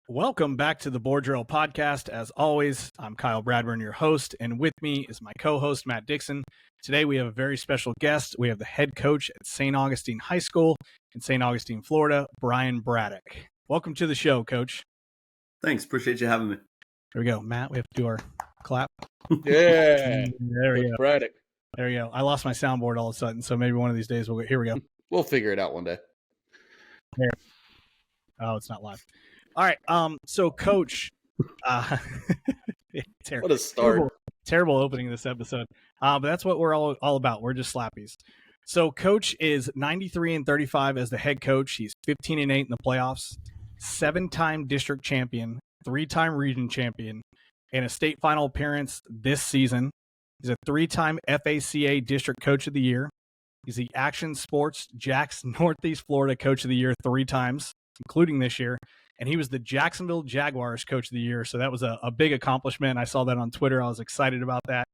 Welcome back to the Board Drill Podcast. As always, I'm Kyle Bradburn, your host, and with me is my co-host, Matt Dixon. Today, we have a very special guest. We have the head coach at St. Augustine High School in St. Augustine, Florida, Brian Braddock. Welcome to the show, Coach. Thanks. Appreciate you having me. Here we go. Matt, we have to do our clap. Yeah. There we go. Braddock. There we go. I lost my soundboard all of a sudden, so maybe one of these days here we go. We'll figure it out one day. There. Oh, it's not live. All right. So, Coach, What a start. Terrible opening this episode. But that's what we're all about. We're just slappies. So, Coach is 93-35 as the head coach. He's 15-8 in the playoffs, 7-time district champion, 3-time region champion, and a state final appearance this season. He's a 3-time FACA District Coach of the Year. He's the Action Sports Jacks Northeast Florida Coach of the Year 3 times, including this year. And he was the Jacksonville Jaguars Coach of the Year. So that was a big accomplishment. I saw that on Twitter. I was excited about that.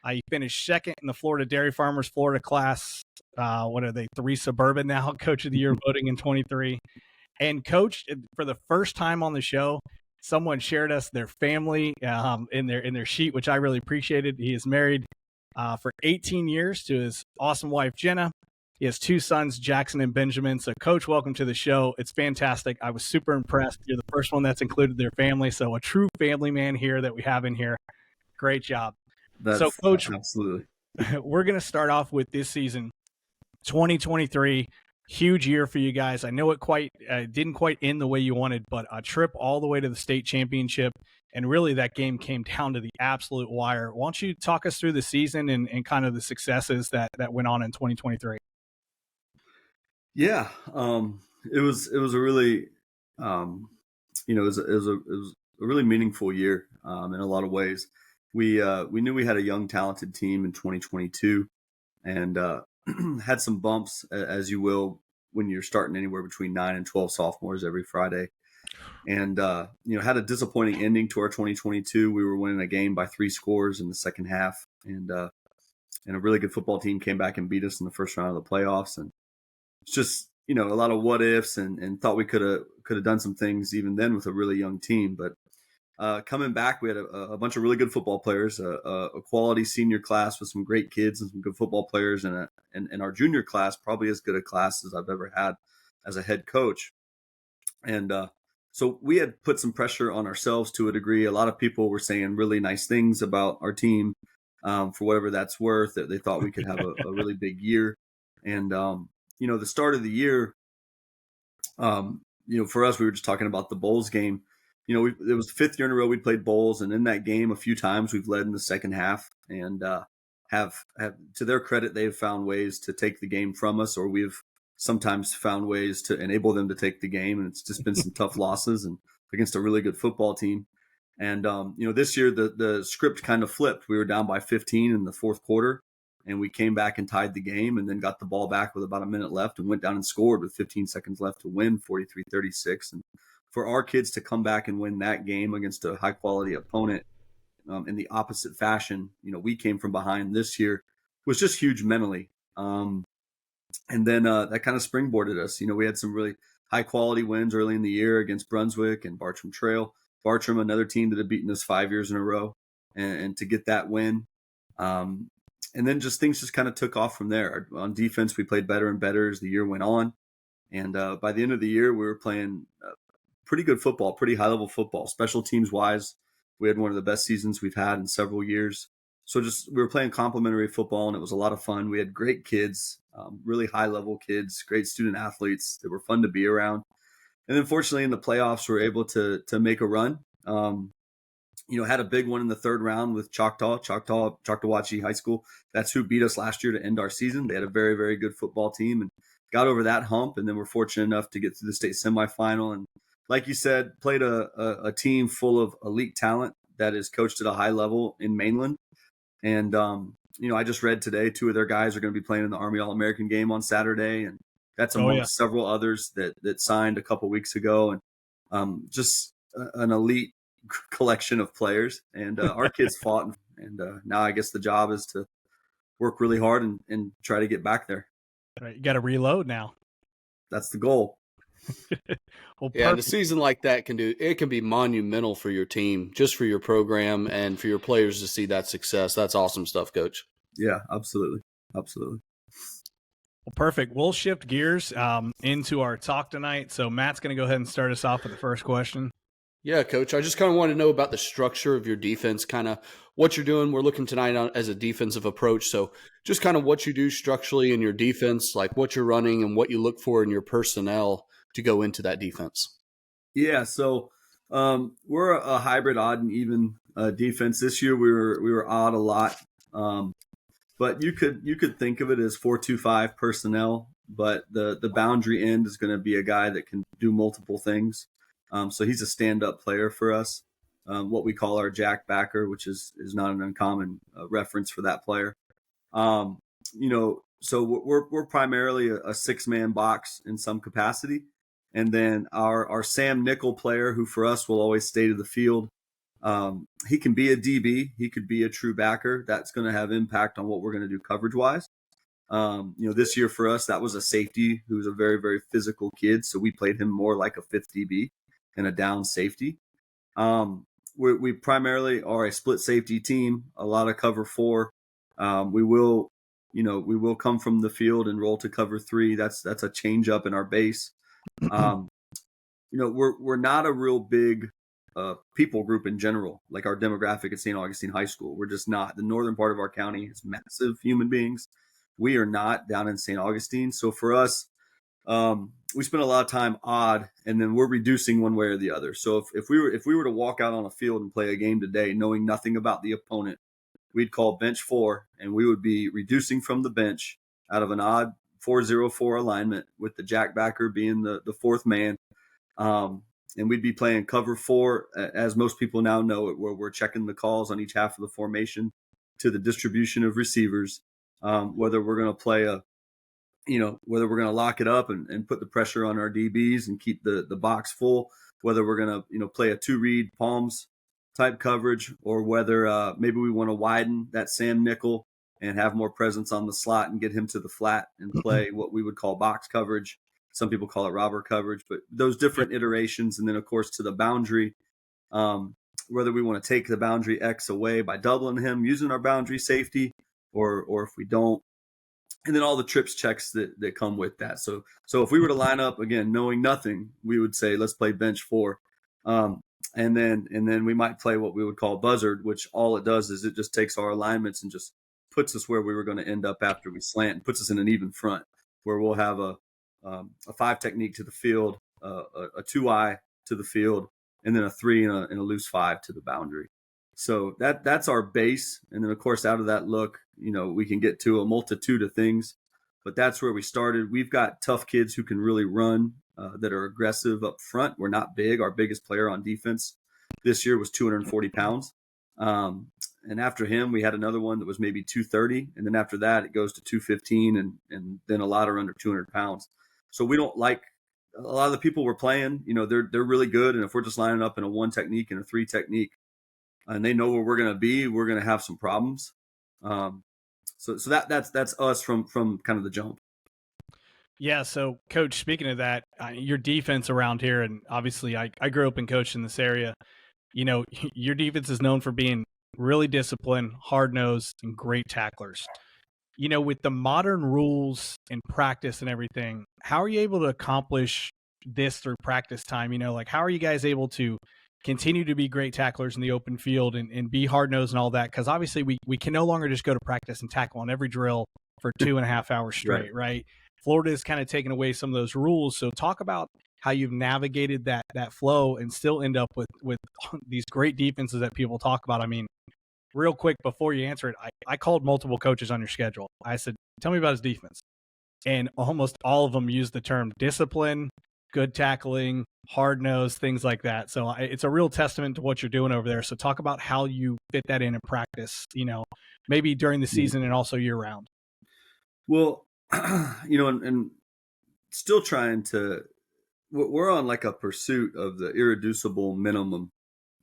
He finished second in the Florida Dairy Farmers Florida class. What are they? 3 Suburban now, Coach of the Year voting in 23. And Coach, for the first time on the show, someone shared us their family in their sheet, which I really appreciated. He is married for 18 years to his awesome wife, Jenna. He has 2 sons, Jackson and Benjamin. So, Coach, welcome to the show. It's fantastic. I was super impressed. You're the first one that's included their family. So, a true family man here that we have in here. Great job. So, Coach, absolutely. We're going to start off with this season, 2023. Huge year for you guys. I know it didn't quite end the way you wanted, but a trip all the way to the state championship. And really, that game came down to the absolute wire. Why don't you talk us through the season and kind of the successes that went on in 2023? Yeah, it was a really, it was a really meaningful year in a lot of ways. We knew we had a young, talented team in 2022, and had some bumps, as you will when you're starting anywhere between 9 and 12 sophomores every Friday, and had a disappointing ending to our 2022. We were winning a game by 3 scores in the second half, and a really good football team came back and beat us in the first round of the playoffs, and it's just, a lot of what ifs and thought we could have done some things even then with a really young team. But coming back, we had a bunch of really good football players, a quality senior class with some great kids and some good football players, and our junior class, probably as good a class as I've ever had as a head coach. And so we had put some pressure on ourselves to a degree. A lot of people were saying really nice things about our team for whatever that's worth, that they thought we could have a really big year. And the start of the year, for us, we were just talking about the Bowls game. It was the 5th year in a row we'd played Bowls, and in that game, a few times we've led in the second half, and have to their credit, they've found ways to take the game from us, or we've sometimes found ways to enable them to take the game, and it's just been some tough losses and against a really good football team. And this year the script kind of flipped. We were down by 15 in the fourth quarter, and we came back and tied the game, and then got the ball back with about a minute left and went down and scored with 15 seconds left to win 43-36. And for our kids to come back and win that game against a high-quality opponent in the opposite fashion, we came from behind this year, was just huge mentally. And then that kind of springboarded us. We had some really high-quality wins early in the year against Brunswick and Bartram Trail. Bartram, another team that had beaten us 5 years in a row, and to get that win. And then things just kind of took off from there. On defense, we played better and better as the year went on. And by the end of the year, we were playing pretty good football, pretty high-level football. Special teams-wise, we had one of the best seasons we've had in several years. So we were playing complimentary football, and it was a lot of fun. We had great kids, really high-level kids, great student athletes that were fun to be around. And then fortunately in the playoffs, we were able to make a run. Had a big one in the 3rd round with Choctawhatchee High School. That's who beat us last year to end our season. They had a very, very good football team and got over that hump. And then we're fortunate enough to get through the state semifinal. And like you said, played a team full of elite talent that is coached at a high level in Mainland. And, I just read today 2 of their guys are going to be playing in the Army All-American game on Saturday. And that's amongst several others that signed a couple weeks ago. And just an elite collection of players, and our kids fought, and now I guess the job is to work really hard and try to get back there. You got to reload now. That's the goal. Well, Yeah, and a perfect. season like that can be monumental for your team, just for your program and for your players to see that success. That's awesome stuff, Coach. Yeah, absolutely. Absolutely. Well, perfect. We'll shift gears into our talk tonight. So Matt's going to go ahead and start us off with the first question. Yeah, Coach. I just kind of want to know about the structure of your defense, kind of what you're doing. We're looking tonight on as a defensive approach. So just kind of what you do structurally in your defense, like what you're running and what you look for in your personnel to go into that defense. Yeah, so we're a hybrid odd and even defense. This year we were odd a lot, but you could think of it as 4-2-5 personnel. But the boundary end is going to be a guy that can do multiple things. So he's a stand-up player for us, what we call our jack backer, which is not an uncommon reference for that player. So we're primarily a 6-man box in some capacity. And then our Sam Nickel player, who for us will always stay to the field, he can be a DB. He could be a true backer. That's going to have impact on what we're going to do coverage-wise. This year for us, that was a safety who was a very, very physical kid. So we played him more like a 5th DB and a down safety. We primarily are a split safety team, a lot of cover 4. We will come from the field and roll to cover 3. That's a change up in our base. We're not a real big people group in general, like our demographic at St. Augustine High School. We're just not. The northern part of our county is massive human beings. We are not down in St. Augustine. So for us, we spend a lot of time odd, and then we're reducing one way or the other. So if we were to walk out on a field and play a game today, knowing nothing about the opponent, we'd call bench 4, and we would be reducing from the bench out of an odd 4-0-4 alignment, with the jackbacker being the 4th man. And we'd be playing cover 4, as most people now know it, where we're checking the calls on each half of the formation to the distribution of receivers, whether we're going to play whether we're going to lock it up and put the pressure on our DBs and keep the box full, whether we're going to, play a 2-read palms type coverage, or whether maybe we want to widen that Sam Nickel and have more presence on the slot and get him to the flat and play what we would call box coverage. Some people call it robber coverage, but those different iterations. And then, of course, to the boundary, whether we want to take the boundary X away by doubling him using our boundary safety, or if we don't. And then all the trips checks that come with that. So if we were to line up, again, knowing nothing, we would say, let's play bench 4. And then we might play what we would call buzzard, which all it does is it just takes our alignments and just puts us where we were going to end up after we slant, and puts us in an even front, where we'll have a 5 technique to the field, a 2-eye to the field, and then a 3 and a loose 5 to the boundary. So that's our base. And then, of course, out of that look, we can get to a multitude of things, but that's where we started. We've got tough kids who can really run, that are aggressive up front. We're not big. Our biggest player on defense this year was 240 pounds. And after him, we had another one that was maybe 230. And then after that, it goes to 215, and then a lot are under 200 pounds. So we don't like a lot of the people we're playing, they're really good. And if we're just lining up in a 1 technique and a 3 technique, and they know where we're going to be, we're going to have some problems. So that's us from kind of the jump. Yeah. So, Coach, speaking of that, your defense around here, and obviously I grew up and coached in this area. Your defense is known for being really disciplined, hard-nosed, and great tacklers. With the modern rules and practice and everything, how are you able to accomplish this through practice time? How are you guys able to continue to be great tacklers in the open field and be hard-nosed and all that? Because obviously we can no longer just go to practice and tackle on every drill for 2.5 hours straight, right? Florida has kind of taken away some of those rules. So talk about how you've navigated that flow and still end up with these great defenses that people talk about. I mean, real quick before you answer it, I called multiple coaches on your schedule. I said, tell me about his defense. And almost all of them use the term discipline, good tackling, hard-nosed, things like that. So it's a real testament to what you're doing over there. So talk about how you fit that in practice, maybe during the season and also year-round. Well, and still trying to – we're on like a pursuit of the irreducible minimum,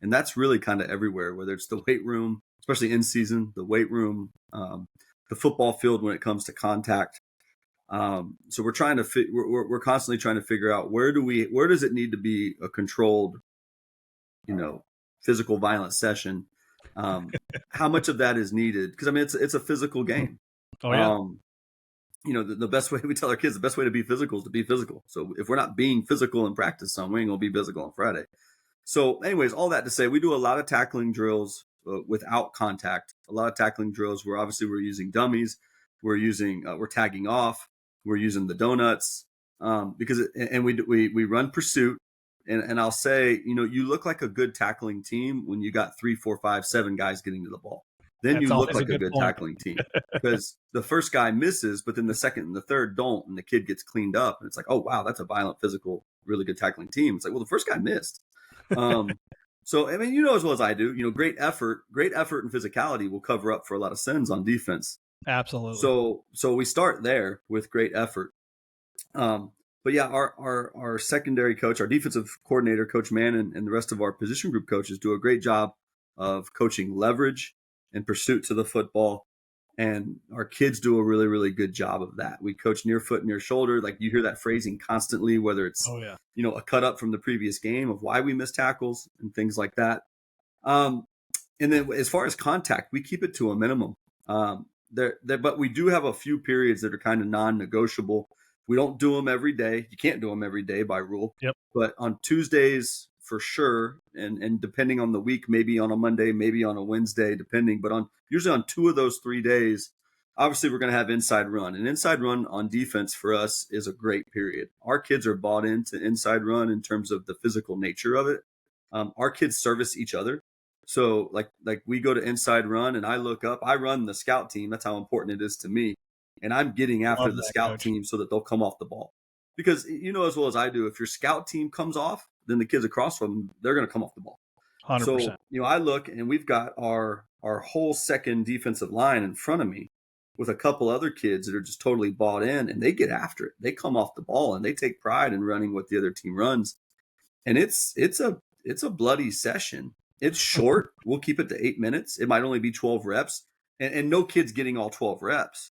and that's really kind of everywhere, whether it's the weight room, especially in season, the weight room, the football field when it comes to contact. So we're constantly trying to figure out where does it need to be a controlled, physical violent session. How much of that is needed? Because I mean, it's a physical game. Oh yeah. The best way we tell our kids, the best way to be physical is to be physical. So if we're not being physical in practice, we ain't gonna be physical on Friday. So, anyways, all that to say, we do a lot of tackling drills without contact. A lot of tackling drills where obviously we're using dummies, we're tagging off, we're using the donuts, and we run pursuit. And I'll say, you look like a good tackling team when you got 3, 4, 5, 7 guys getting to the ball. Then That's you look like a good point. tackling team because the first guy misses, but then the second and the third don't, and the kid gets cleaned up, and it's like, oh wow, that's a violent, physical, really good tackling team. It's like, well, the first guy missed. So I mean, as well as I do, great effort and physicality will cover up for a lot of sins on defense. Absolutely. So we start there with great effort. But yeah, our secondary coach, our defensive coordinator, Coach Mann, and the rest of our position group coaches do a great job of coaching leverage and pursuit to the football. And our kids do a really, really good job of that. We coach near foot, near shoulder. Like you hear that phrasing constantly, whether it's, a cut up from the previous game of why we miss tackles and things like that. And then as far as contact, we keep it to a minimum. But we do have a few periods that are kind of non-negotiable. We don't do them every day. You can't do them every day by rule. Yep. But on Tuesdays, for sure, and depending on the week, maybe on a Monday, maybe on a Wednesday, depending. But usually on 2 of those 3 days, obviously we're going to have inside run. And inside run on defense for us is a great period. Our kids are bought into inside run in terms of the physical nature of it. Our kids service each other. So like we go to inside run and I look up, I run the scout team. That's how important it is to me. And I'm getting after the scout team so that they'll come off the ball. Because as well as I do, if your scout team comes off, then the kids across from them, they're going to come off the ball. 100%. So, I look and we've got our whole second defensive line in front of me with a couple other kids that are just totally bought in, and they get after it. They come off the ball and they take pride in running what the other team runs. And it's a bloody session. It's short. We'll keep it to 8 minutes. It might only be 12 reps, and no kid's getting all 12 reps.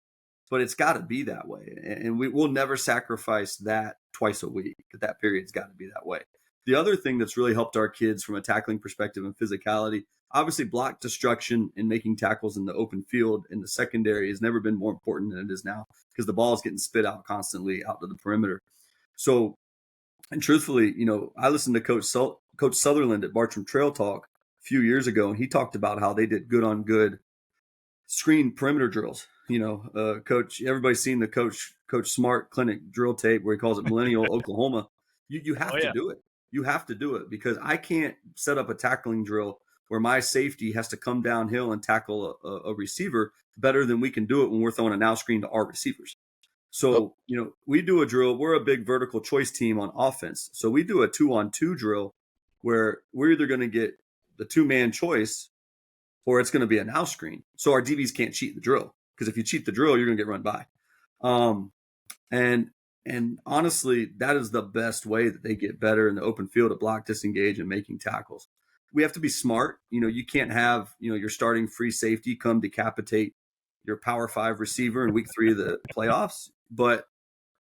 But it's got to be that way. And we'll never sacrifice that twice a week. That period's got to be that way. The other thing that's really helped our kids from a tackling perspective and physicality, obviously block destruction and making tackles in the open field in the secondary has never been more important than it is now because the ball is getting spit out constantly out to the perimeter. So, and truthfully, I listened to Coach Sutherland at Bartram Trail Talk a few years ago, and he talked about how they did good on good screen perimeter drills. Coach, everybody's seen the Coach Smart clinic drill tape where he calls it Millennial Oklahoma. You have to do it. You have to do it because I can't set up a tackling drill where my safety has to come downhill and tackle a receiver better than we can do it when we're throwing a now screen to our receivers. So, we do a drill. We're a big vertical choice team on offense. So we do a 2-on-2 drill where we're either going to get the 2-man choice or it's going to be a now screen. So our DBs can't cheat the drill because if you cheat the drill, you're going to get run by. And honestly, that is the best way that they get better in the open field to block, disengage, and making tackles. We have to be smart. You can't have, your starting free safety come decapitate your Power 5 receiver in week 3 of the playoffs. But,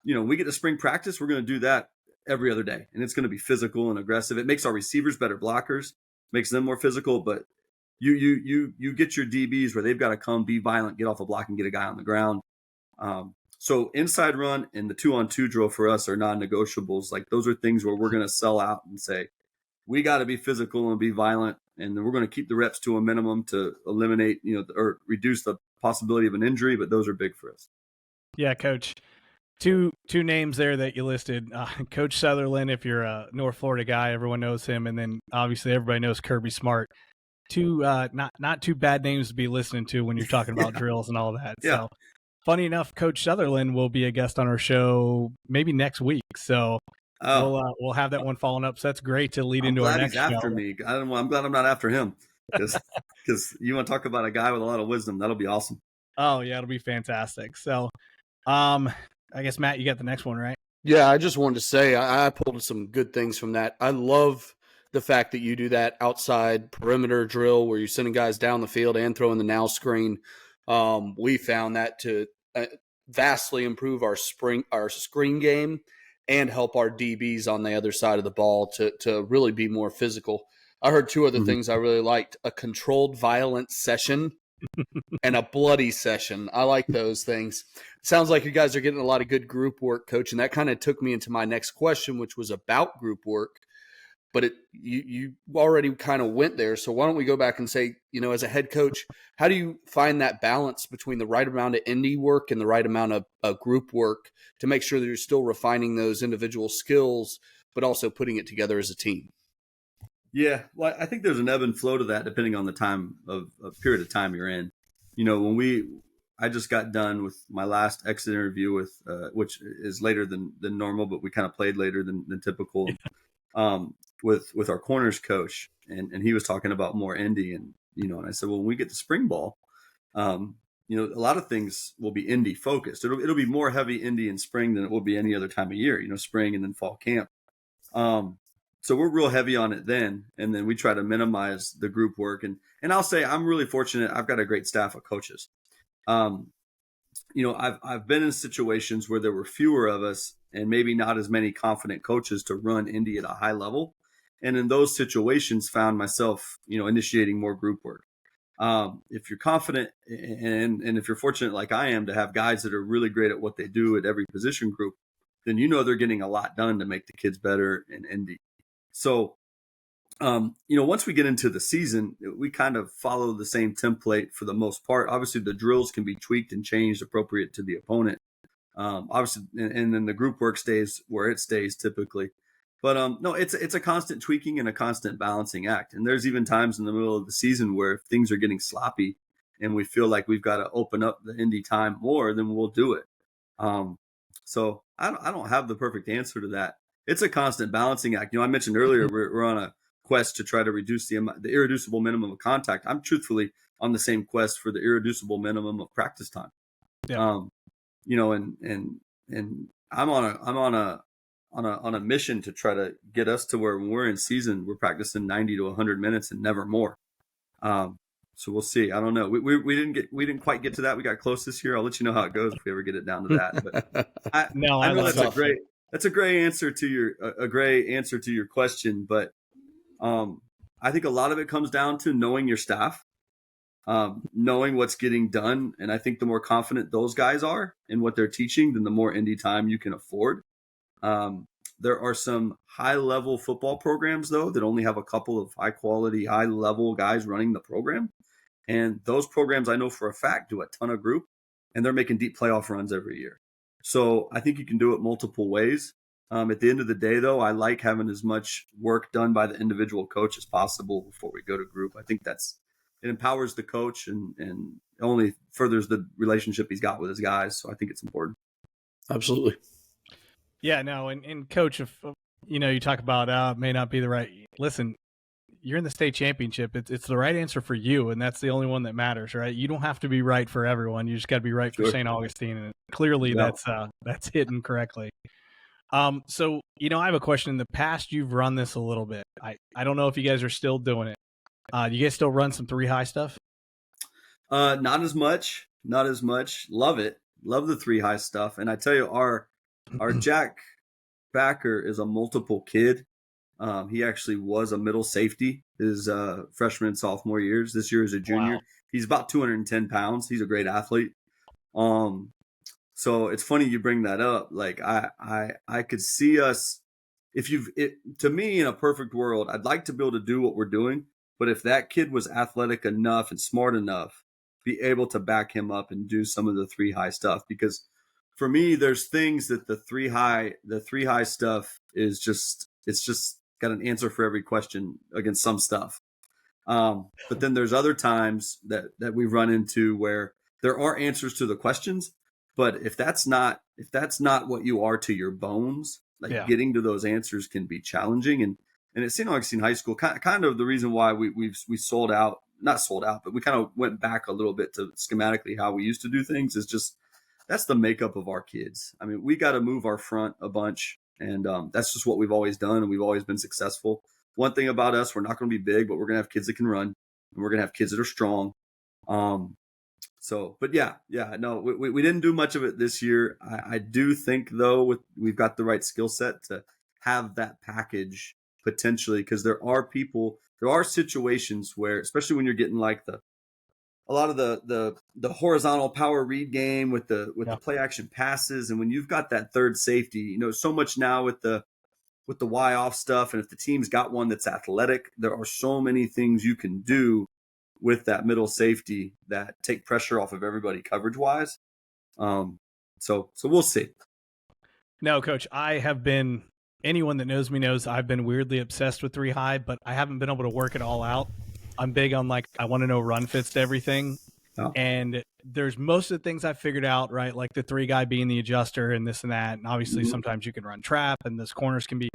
we get to spring practice. We're going to do that every other day. And it's going to be physical and aggressive. It makes our receivers better blockers, makes them more physical. But you get your DBs where they've got to come, be violent, get off a block, and get a guy on the ground. So inside run and the 2-on-2 drill for us are non-negotiables. Like those are things where we're going to sell out and say, we got to be physical and be violent. And then we're going to keep the reps to a minimum to eliminate, or reduce the possibility of an injury. But those are big for us. Yeah, Coach. Two names there that you listed. Coach Sutherland, if you're a North Florida guy, everyone knows him. And then obviously everybody knows Kirby Smart. Two not too bad names to be listening to when you're talking about drills and all that. Yeah. So funny enough, Coach Sutherland will be a guest on our show maybe next week. So we'll have that one following up. So that's great to lead into our next show. After me. I'm glad I'm not after him because you want to talk about a guy with a lot of wisdom. That'll be awesome. Oh yeah, it'll be fantastic. So, I guess Matt, you got the next one, right? Yeah, I just wanted to say I pulled some good things from that. I love the fact that you do that outside perimeter drill where you're sending guys down the field and throwing the now screen. We found that vastly improve our screen game and help our DBs on the other side of the ball to really be more physical. I heard two other things I really liked: a controlled violent session and a bloody session. I like those things. Sounds like you guys are getting a lot of good group work, Coach, and that kind of took me into my next question, which was about group work. But you already kind of went there. So why don't we go back and say, as a head coach, how do you find that balance between the right amount of indie work and the right amount of group work to make sure that you're still refining those individual skills, but also putting it together as a team? Yeah, well, I think there's an ebb and flow to that depending on the time of period of time you're in. I just got done with my last exit interview with, which is later than normal, but we kind of played later than typical. With our corners coach, and he was talking about more indie, and I said, well, when we get to spring ball, a lot of things will be indie focused. It'll be more heavy indie in spring than it will be any other time of year, spring and then fall camp. So we're real heavy on it then, and then we try to minimize the group work. And I'll say I'm really fortunate. I've got a great staff of coaches. I've been in situations where there were fewer of us and maybe not as many confident coaches to run indie at a high level. And in those situations found myself, initiating more group work. If you're confident and if you're fortunate like I am to have guys that are really great at what they do at every position group, then they're getting a lot done to make the kids better in indie. So, once we get into the season, we kind of follow the same template for the most part. Obviously, the drills can be tweaked and changed appropriate to the opponent. Obviously, and then the group work stays where it stays typically. But no, it's a constant tweaking and a constant balancing act. And there's even times in the middle of the season where if things are getting sloppy and we feel like we've got to open up the indie time more, then we'll do it. So I don't have the perfect answer to that. It's a constant balancing act. I mentioned earlier we're on a quest to try to reduce the irreducible minimum of contact. I'm truthfully on the same quest for the irreducible minimum of practice time. Yeah. And I'm on a mission to try to get us to where when we're in season, we're practicing 90 to 100 minutes and never more. So we'll see. I don't know. We didn't quite get to that. We got close this year. I'll let you know how it goes if we ever get it down to that. But I know that's a great answer to your question. But I think a lot of it comes down to knowing your staff, knowing what's getting done. And I think the more confident those guys are in what they're teaching, then the more indie time you can afford. There are some high-level football programs, though, that only have a couple of high-quality, high-level guys running the program. And those programs, I know for a fact, do a ton of group, and they're making deep playoff runs every year. So I think you can do it multiple ways. At the end of the day, though, I like having as much work done by the individual coach as possible before we go to group. I think it empowers the coach and only furthers the relationship he's got with his guys. So I think it's important. Absolutely. Yeah, no, and coach, if you talk about may not be the right. Listen, you're in the state championship. It's the right answer for you, and that's the only one that matters, right? You don't have to be right for everyone. You just got to be right for St. Augustine, and clearly that's hidden correctly. So I have a question. In the past, you've run this a little bit. I don't know if you guys are still doing it. You guys still run some 3 high stuff? Not as much. Love it. Love the 3 high stuff. And I tell you, our Jack Backer is a multiple kid. He actually was a middle safety his freshman and sophomore years. This year is a junior. Wow. He's about 210 pounds. He's a great athlete. So it's funny you bring that up. Like I could see us, to me, in a perfect world, I'd like to be able to do what we're doing. But if that kid was athletic enough and smart enough, be able to back him up and do some of the 3 high stuff. Because for me, there's things that the 3 high stuff is just got an answer for every question against some stuff. But then there's other times that we run into where there are answers to the questions, but if that's not what you are to your bones, getting to those answers can be challenging. And at St. Augustine High School, kind of the reason why we sold out, not sold out, but we kind of went back a little bit to schematically how we used to do things is just, that's the makeup of our kids. I mean, we got to move our front a bunch, and that's just what we've always done, and we've always been successful. One thing about us, we're not going to be big, but we're going to have kids that can run, and we're going to have kids that are strong. So, but no, we didn't do much of it this year. I do think though, we've got the right skill set to have that package potentially, because there are situations where, especially when you're getting like a lot of the horizontal power read game with the play action passes, and when you've got that third safety, so much now with the Y off stuff, and if the team's got one that's athletic, there are so many things you can do with that middle safety that take pressure off of everybody coverage wise. So we'll see. No, Coach, anyone that knows me knows I've been weirdly obsessed with 3 high, but I haven't been able to work it all out. I'm big on I want to know run fits to everything. Oh. And there's most of the things I've figured out, right? Like the 3 guy being the adjuster and this and that. And obviously sometimes you can run trap and those corners can be,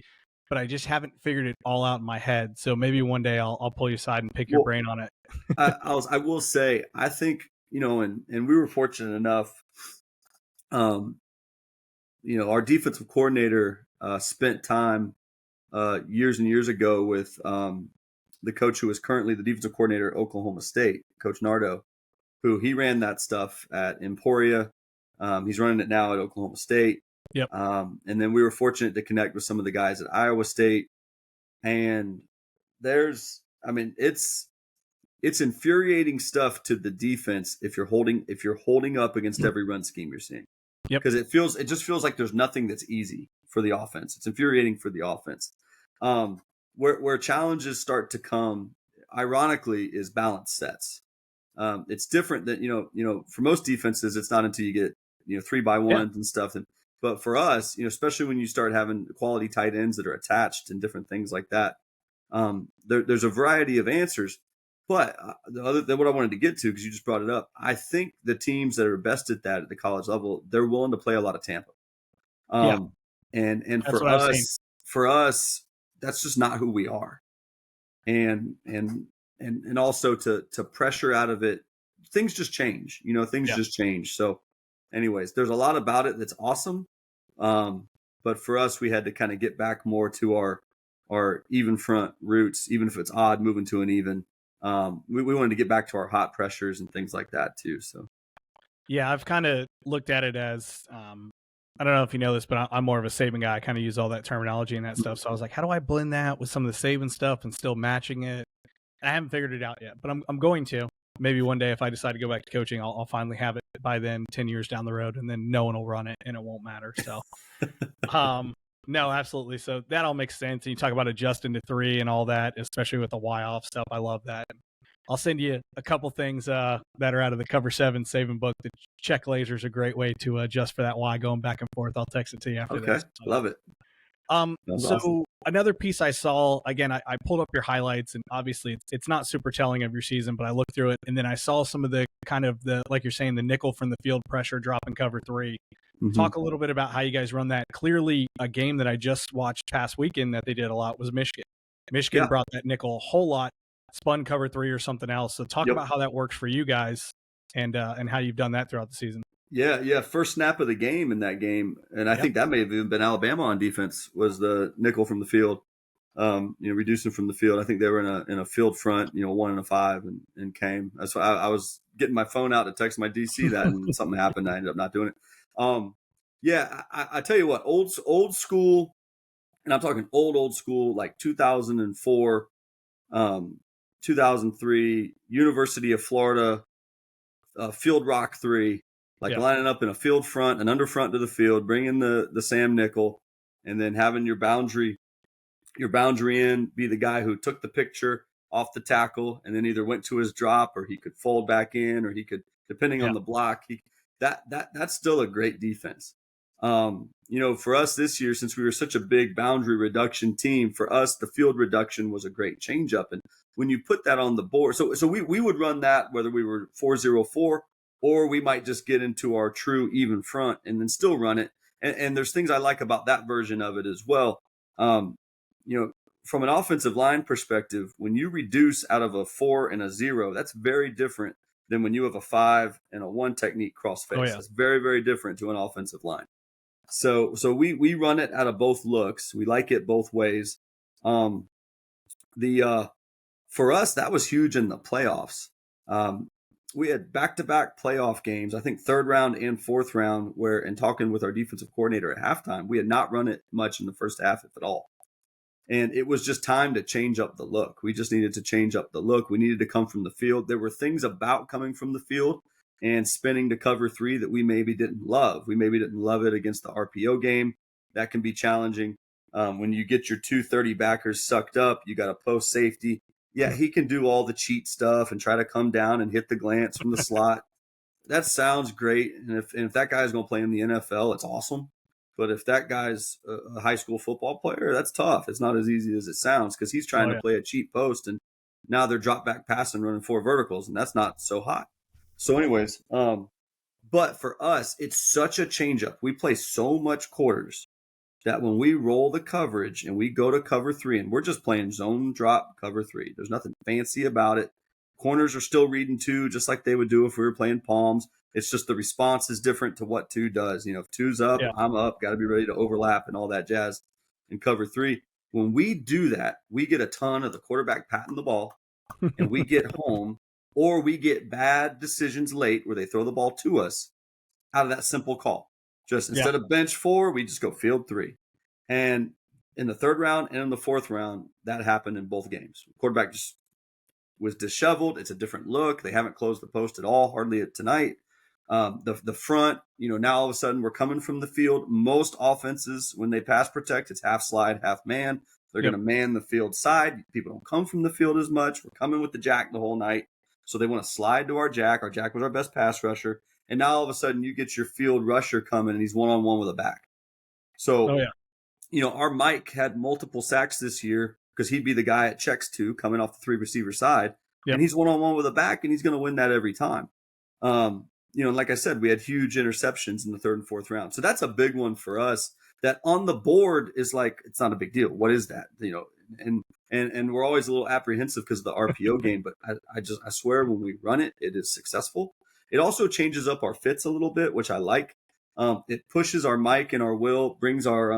but I just haven't figured it all out in my head. So maybe one day I'll pull you aside and pick your brain on it. I will say, I think, and we were fortunate enough, our defensive coordinator spent time years and years ago with the coach who is currently the defensive coordinator at Oklahoma State, Coach Nardo, who he ran that stuff at Emporia. He's running it now at Oklahoma State. Yep. And then we were fortunate to connect with some of the guys at Iowa State. And it's infuriating stuff to the defense if you're holding up against every run scheme you're seeing. Yep. Because it just feels like there's nothing that's easy for the offense. It's infuriating for the offense. Where challenges start to come, ironically, is balance sets. It's different that for most defenses, it's not until you get 3x1s and stuff. But for us, especially when you start having quality tight ends that are attached and different things like that, there's a variety of answers. But other than what I wanted to get to, because you just brought it up, I think the teams that are best at that at the college level, they're willing to play a lot of Tampa. And for us, that's just not who we are. And also to pressure out of it, things just change. Things just change. So, anyways, there's a lot about it that's awesome. But for us, we had to kind of get back more to our even front roots, even if it's odd moving to an even. We wanted to get back to our hot pressures and things like that too. So, yeah, I've kind of looked at it as, I don't know if you know this, but I'm more of a Saban guy. I kind of use all that terminology and that stuff. So I was like, how do I blend that with some of the Saban stuff and still matching it? I haven't figured it out yet, but I'm going to. Maybe one day if I decide to go back to coaching, I'll finally have it by then, 10 years down the road, and then no one will run it and it won't matter. So, no, absolutely. So that all makes sense. And you talk about adjusting to 3 and all that, especially with the Y off stuff. I love that. I'll send you a couple things that are out of the Cover 7 Saban book. The check laser is a great way to adjust for that Y going back and forth. I'll text it to you after this. So, love it. So awesome. Another piece I saw, again, I pulled up your highlights, and obviously it's not super telling of your season, but I looked through it, and then I saw some of the kind of like you're saying, the nickel from the field pressure drop in cover 3. Mm-hmm. Talk a little bit about how you guys run that. Clearly, a game that I just watched past weekend that they did a lot was Michigan. Michigan brought that nickel a whole lot, spun cover 3 or something else. So talk about how that works for you guys and how you've done that throughout the season. Yeah. First snap of the game in that game, and I think that may have even been Alabama on defense, was the nickel from the field. Reducing from the field. I think they were in a field front, 1 and a 5, and came. That's why I was getting my phone out to text my DC that, and something happened. I ended up not doing it. I tell you what, old school, and I'm talking old school, like 2004, 2003, University of Florida, field rock 3. Lining up in a field front, an under front to the field, bringing the Sam nickel, and then having your boundary in be the guy who took the picture off the tackle and then either went to his drop, or he could fold back in, or he could, depending on the block, that's still a great defense. For us this year, since we were such a big boundary reduction team, for us, the field reduction was a great change up. And when you put that on the board, so we would run that whether we were 4-0-4, or we might just get into our true even front and then still run it. And there's things I like about that version of it as well. From an offensive line perspective, when you reduce out of a 4 and a 0, that's very different than when you have a 5 and a 1 technique cross face. Oh, yeah. That's very, very different to an offensive line. So we run it out of both looks. We like it both ways. For us, that was huge in the playoffs. we had back-to-back playoff games, I think third round and fourth round, where, and talking with our defensive coordinator at halftime, we had not run it much in the first half, if at all. And it was just time to change up the look. We just needed to change up the look. We needed to come from the field. There were things about coming from the field and spinning to cover three that we maybe didn't love. We maybe didn't love it against the RPO game. That can be challenging. When you get your 230 backers sucked up, you got a post safety. Yeah, he can do all the cheat stuff and try to come down and hit the glance from the slot. That sounds great. And if that guy's going to play in the NFL, it's awesome. But if that guy's a high school football player, that's tough. It's not as easy as it sounds because he's trying to play a cheat post, and now they're drop back passing, running four verticals, and that's not so hot. So, anyways, but for us, it's such a changeup. We play so much quarters that when we roll the coverage and we go to cover three, and we're just playing zone drop cover three, there's nothing fancy about it. Corners are still reading two, just like they would do if we were playing palms. It's just the response is different to what two does. You know, if two's up, I'm up, got to be ready to overlap and all that jazz and cover three. When we do that, we get a ton of the quarterback patting the ball and we get home, or we get bad decisions late where they throw the ball to us out of that simple call. Just instead of bench four, we just go field three. And in the third round and in the fourth round, that happened in both games. Quarterback just was disheveled. It's a different look. They haven't closed the post at all, hardly tonight. The front, you know, now all of a sudden we're coming from the field. Most offenses, when they pass protect, it's half slide, half man. They're going to man the field side. People don't come from the field as much. We're coming with the jack the whole night. So they want to slide to our jack. Our jack was our best pass rusher. And now all of a sudden you get your field rusher coming and he's one-on-one with a back. So, you know, our Mike had multiple sacks this year because he'd be the guy at checks two coming off the three receiver side. And he's one-on-one with a back and he's going to win that every time. You know, like I said, we had huge interceptions in the third and fourth round. So that's a big one for us that on the board is like, it's not a big deal. What is that? You know, and we're always a little apprehensive because of the RPO game, but I swear when we run it, it is successful. It also changes up our fits a little bit, which I like. It pushes our Mike and our Will, brings our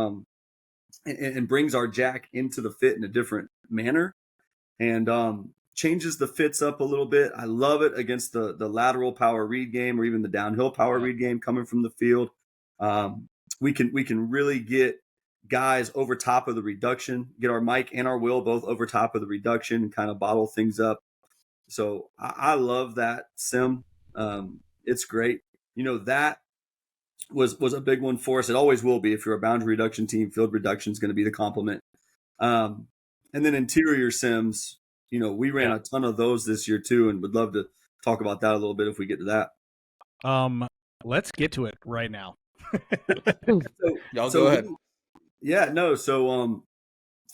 and brings our jack into the fit in a different manner, and changes the fits up a little bit. I love it against the lateral power read game or even the downhill power read game coming from the field. We can really get guys over top of the reduction, get our Mike and our Will both over top of the reduction and kind of bottle things up. So I love that sim. It's great. You know, that was a big one for us. It always will be. If you're a boundary reduction team, field reduction is going to be the complement. And then interior sims, you know, we ran a ton of those this year too, and would love to talk about that a little bit if we get to that. Let's get to it right now. Y'all go ahead. So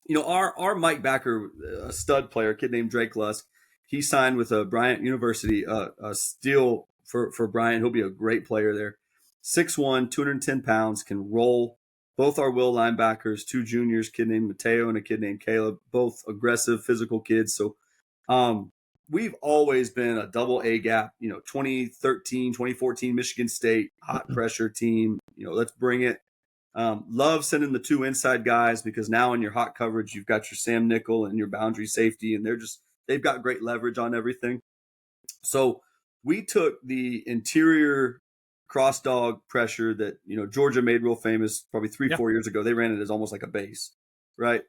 you know, our Mike Backer, a stud player, a kid named Drake Lusk, he signed with Bryant University, a steal for Bryant. He'll be a great player there. 6'1", 210 pounds, can roll. Both our Will linebackers, two juniors, kid named Mateo and a kid named Caleb, both aggressive, physical kids. So we've always been a double A gap, you know, 2013, 2014 Michigan State, hot pressure team. You know, let's bring it. Love sending the two inside guys because now in your hot coverage, you've got your Sam Nickel and your boundary safety, and they've got great leverage on everything. So we took the interior cross dog pressure that, you know, Georgia made real famous probably 3-4 years ago. They ran it as almost like a base, right?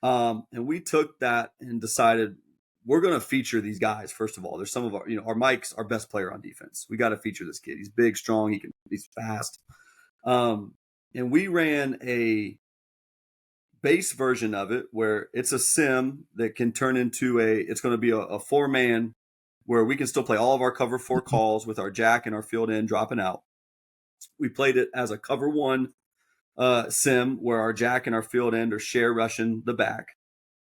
And we took that and decided we're going to feature these guys. First of all, there's some of our, you know, our Mike's our best player on defense. We got to feature this kid. He's big, strong. He's fast. And we ran a base version of it where it's a sim that can turn into it's going to be a 4-man where we can still play all of our cover 4 calls with our jack and our field end dropping out. We played it as a cover 1 sim where our jack and our field end are share rushing the back.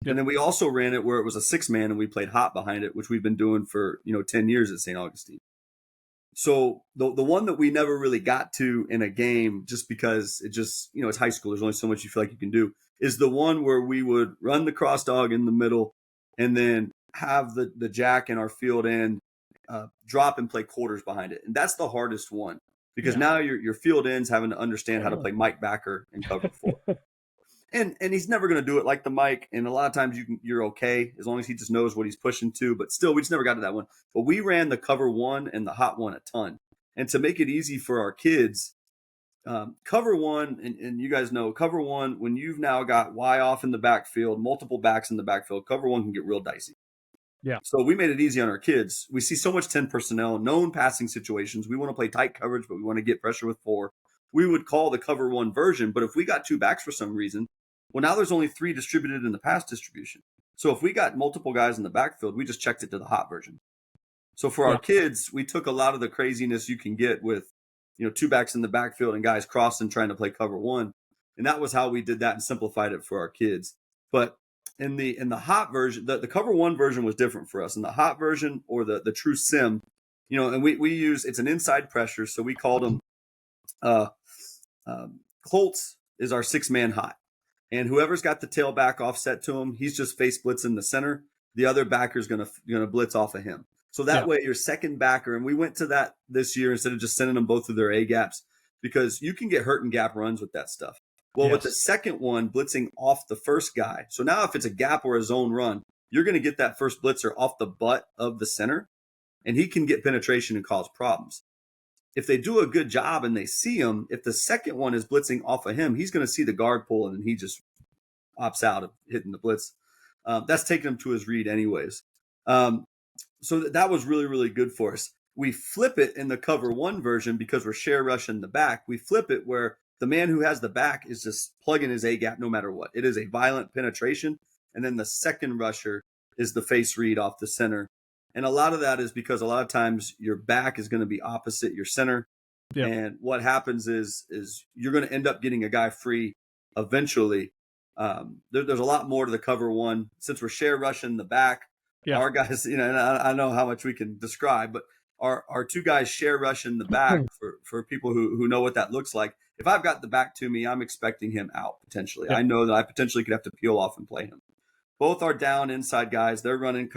And then we also ran it where it was a 6-man and we played hot behind it, which we've been doing for, you know, 10 years at St. Augustine. So the one that we never really got to in a game, just because it just, you know, it's high school, there's only so much you feel like you can do, is the one where we would run the cross dog in the middle and then have the jack and our field end drop and play quarters behind it. And that's the hardest one because now your field ends having to understand how to play Mike Backer and cover 4. And he's never going to do it like the Mike. And a lot of times you're okay as long as he just knows what he's pushing to. But still, we just never got to that one. But we ran the cover one and the hot one a ton. And to make it easy for our kids, cover one, and you guys know, cover one, when you've now got Y off in the backfield, multiple backs in the backfield, cover one can get real dicey. Yeah. So we made it easy on our kids. We see so much 10 personnel, known passing situations. We want to play tight coverage, but we want to get pressure with 4. We would call the cover one version. But if we got 2 backs for some reason, well, now there's only 3 distributed in the pass distribution. So if we got multiple guys in the backfield, we just checked it to the hot version. So for our kids, we took a lot of the craziness you can get with, 2 backs in the backfield and guys crossing trying to play cover one. And that was how we did that and simplified it for our kids. But in the hot version, the cover one version was different for us. In the hot version, or the true sim, and we use, it's an inside pressure. So we called them Colts is our 6-man hot. And whoever's got the tailback offset to him, he's just face blitz in the center. The other backer's gonna blitz off of him. So that way your second backer, and we went to that this year instead of just sending them both through their A gaps, because you can get hurt in gap runs with that stuff. Well, with the second one blitzing off the first guy. So now if it's a gap or a zone run, you're going to get that first blitzer off the butt of the center, and he can get penetration and cause problems. If they do a good job and they see him, if the second one is blitzing off of him, he's going to see the guard pull and he just opts out of hitting the blitz. That's taking him to his read anyways. So that was really, really good for us. We flip it in the cover one version because we're share rushing the back. We flip it where the man who has the back is just plugging his A gap no matter what. It is a violent penetration. And then the second rusher is the face read off the center. And a lot of that is because a lot of times your back is going to be opposite your center. Yeah. And what happens is you're going to end up getting a guy free eventually. There's a lot more to the cover one. Since we're share rushing the back, our guys, and I know how much we can describe, but our 2 guys share rushing the back for people who know what that looks like. If I've got the back to me, I'm expecting him out potentially. I know that I potentially could have to peel off and play him. Both are down inside guys. They're running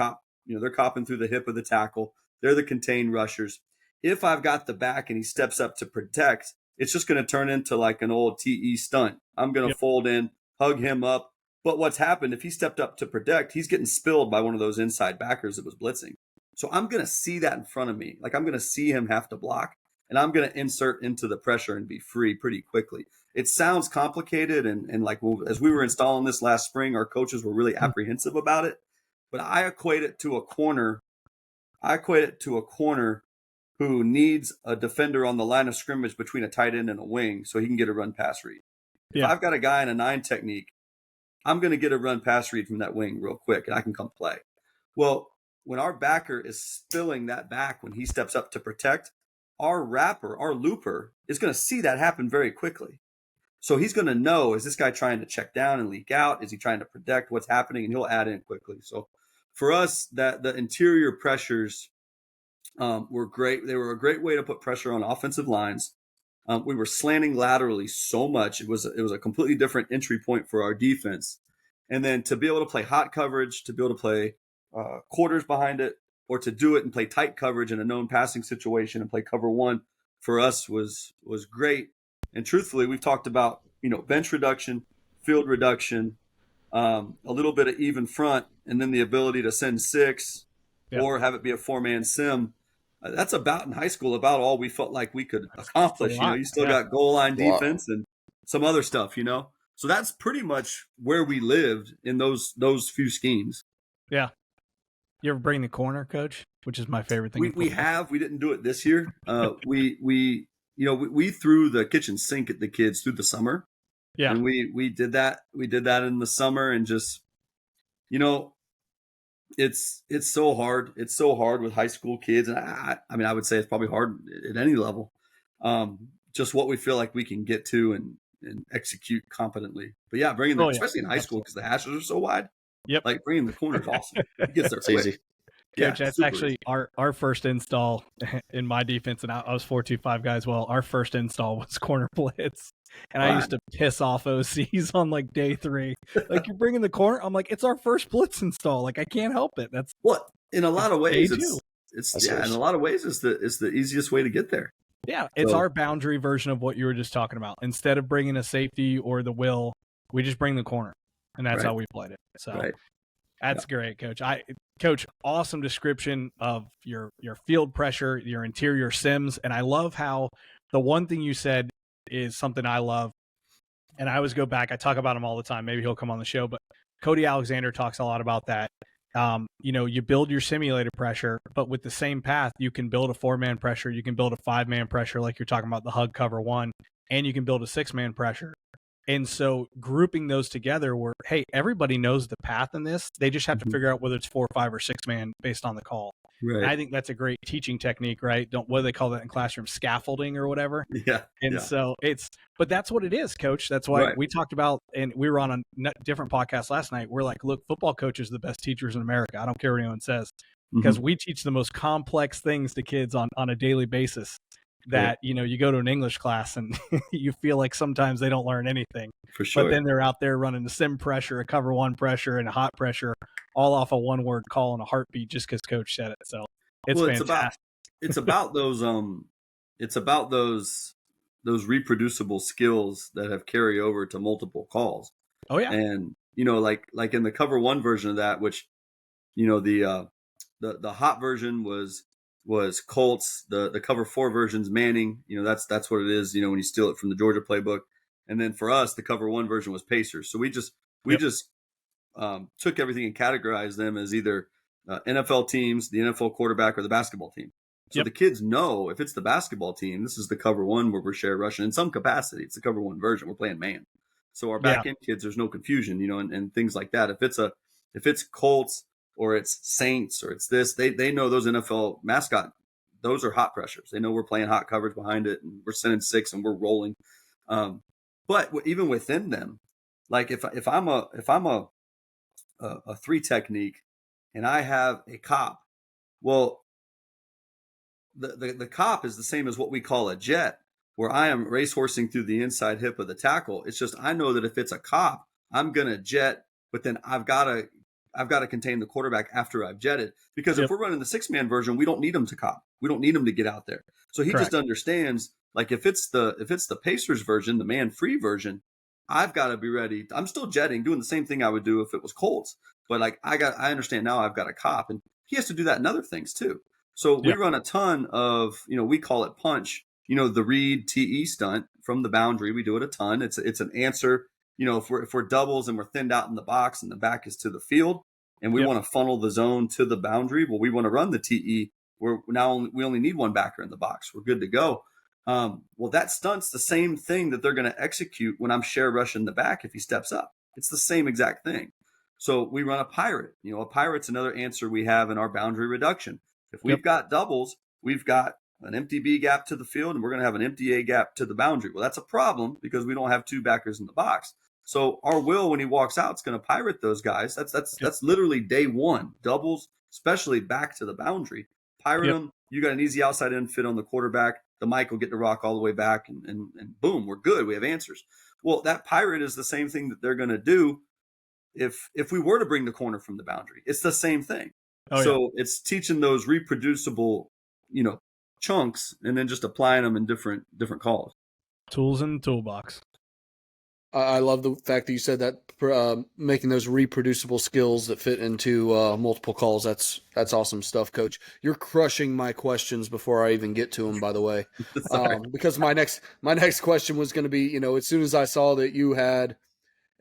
they're copping through the hip of the tackle. They're the contained rushers. If I've got the back and he steps up to protect, it's just going to turn into like an old TE stunt. I'm going to fold in, hug him up. But what's happened, if he stepped up to protect, he's getting spilled by one of those inside backers that was blitzing. So I'm going to see that in front of me. Like I'm going to see him have to block, and I'm going to insert into the pressure and be free pretty quickly. It sounds complicated. And like as we were installing this last spring, our coaches were really apprehensive about it. But I equate it to a corner. Who needs a defender on the line of scrimmage between a tight end and a wing so he can get a run pass read. If I've got a guy in a 9 technique, I'm going to get a run pass read from that wing real quick, and I can come play. Well, when our backer is spilling that back when he steps up to protect, our looper, is going to see that happen very quickly. So he's going to know, is this guy trying to check down and leak out? Is he trying to protect what's happening? And he'll add in quickly. So for us, that the interior pressures were great. They were a great way to put pressure on offensive lines. We were slanting laterally so much. It was a completely different entry point for our defense. And then to be able to play hot coverage, to be able to play quarters behind it, or to do it and play tight coverage in a known passing situation and play cover one for us was great. And truthfully, we've talked about, bench reduction, field reduction, a little bit of even front, and then the ability to send 6 or have it be a 4-man sim. That's about in high school, about all we felt like we could accomplish. You still got goal line defense and some other stuff, So that's pretty much where we lived in those few schemes. Yeah. You ever bring the corner, Coach? Which is my favorite thing. We have. We didn't do it this year. We threw the kitchen sink at the kids through the summer. Yeah. And we did that. We did that in the summer, and just, it's so hard. It's so hard with high school kids. And I would say it's probably hard at any level. Just what we feel like we can get to and execute competently. But yeah, bringing them, especially in high school, because the hashes are so wide. Yep. Like bringing the corner is awesome. It gets there quick. Easy. Coach, that's actually our first install in my defense, and I was 4-2-5 guys. Well, our first install was corner blitz, and I used to piss off OCs on like day 3. Like, you're bringing the corner. I'm like, it's our first blitz install. Like, I can't help it. That's what in a lot of ways in a lot of ways it's the easiest way to get there. Yeah, it's our boundary version of what you were just talking about. Instead of bringing a safety or the will, We just bring the corner, and that's Right. how we played it. So Right. that's great, Coach. Coach, awesome description of your field pressure, your interior sims, and I love how the one thing you said is something I love, and I always go back. I talk about him all the time. Maybe he'll come on the show, but Cody Alexander talks a lot about that. You build your simulated pressure, but with the same path, you can build a 4-man pressure, you can build a 5-man pressure, like you're talking about the hug cover 1, and you can build a 6-man pressure. And so grouping those together where, hey, everybody knows the path in this. They just have to figure out whether it's 4, 5, or 6-man based on the call. Right. And I think that's a great teaching technique, right? What do they call that in classroom? Scaffolding or whatever. Yeah. And so but that's what it is, Coach. That's why we talked about, and we were on a different podcast last night. We're like, look, football coaches are the best teachers in America. I don't care what anyone says, because we teach the most complex things to kids on a daily basis. That, you go to an English class and you feel like sometimes they don't learn anything. For sure. But then they're out there running a sim pressure, a cover 1 pressure, and a hot pressure, all off a 1-word call and a heartbeat just because Coach said it. So it's fantastic. It's about those reproducible skills that have carry over to multiple calls. Oh yeah. And like in the cover 1 version of that, which the hot version was Colts, the cover 4 version's Manning. That's what it is, when you steal it from the Georgia playbook. And then for us, the cover 1 version was Pacers. So we just took everything and categorized them as either NFL teams, the NFL quarterback, or the basketball team. So the kids know if it's the basketball team, this is the cover 1 where we're share rushing. In some capacity, it's the cover 1 version. We're playing man. So our back end kids, there's no confusion, and things like that. If it's Colts or it's Saints or it's this, they know those NFL mascot, those are hot pressures. They know we're playing hot coverage behind it, and we're sending 6 and we're rolling. But even within them, like if I'm a 3 technique and I have a cop, well, the cop is the same as what we call a jet, where I am racehorsing through the inside hip of the tackle. It's just I know that if it's a cop, I'm gonna jet, but then I've got to contain the quarterback after I've jetted, because if we're running the 6-man version, we don't need him to cop. We don't need him to get out there. So he just understands, like if it's the Pacers version, the man-free version, I've got to be ready. I'm still jetting, doing the same thing I would do if it was Colts, but like I understand now I've got a cop, and he has to do that in other things too. So we run a ton of, we call it punch, the read TE stunt from the boundary. We do it a ton. It's an answer. If we're doubles and we're thinned out in the box and the back is to the field, and we want to funnel the zone to the boundary, well, we want to run the TE. We only need 1 backer in the box. We're good to go. Well, that stunt's the same thing that they're going to execute when I'm share rushing the back if he steps up. It's the same exact thing. So we run a pirate. A pirate's another answer we have in our boundary reduction. If we've got doubles, we've got an empty B gap to the field, and we're going to have an empty A gap to the boundary. Well, that's a problem because we don't have 2 backers in the box. So our will, when he walks out, is going to pirate those guys. That's literally day 1. Doubles, especially back to the boundary. Pirate them. You got an easy outside in fit on the quarterback. The Mike will get the rock all the way back, and boom, we're good. We have answers. Well, that pirate is the same thing that they're going to do if we were to bring the corner from the boundary. It's the same thing. It's teaching those reproducible, chunks, and then just applying them in different calls. Tools in the toolbox. I love the fact that you said that, making those reproducible skills that fit into multiple calls. That's awesome stuff, Coach. You're crushing my questions before I even get to them, by the way, because my next question was going to be, as soon as I saw that you had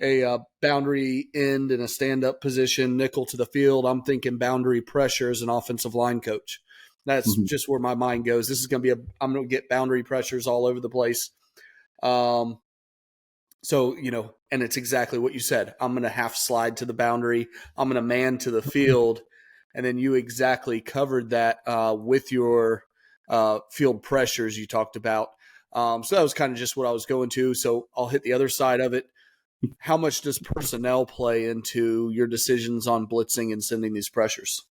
a boundary end in a stand-up position, nickel to the field, I'm thinking boundary pressure as an offensive line coach. That's just where my mind goes. This is going to be I'm going to get boundary pressures all over the place. So, and it's exactly what you said. I'm going to half slide to the boundary. I'm going to man to the field. And then you exactly covered that with your field pressures you talked about. So that was kind of just what I was going to. So I'll hit the other side of it. How much does personnel play into your decisions on blitzing and sending these pressures?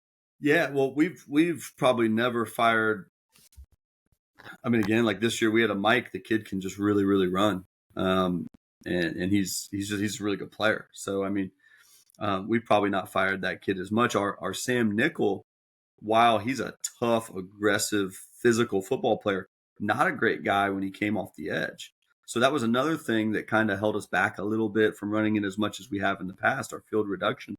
Yeah, well, we've probably never fired. I mean, again, like this year we had a Mike. The kid can just really, really run. And he's a really good player. So, I mean, we've probably not fired that kid as much. Our Sam Nickel, while he's a tough, aggressive, physical football player, not a great guy when he came off the edge. So that was another thing that kind of held us back a little bit from running it as much as we have in the past, our field reduction.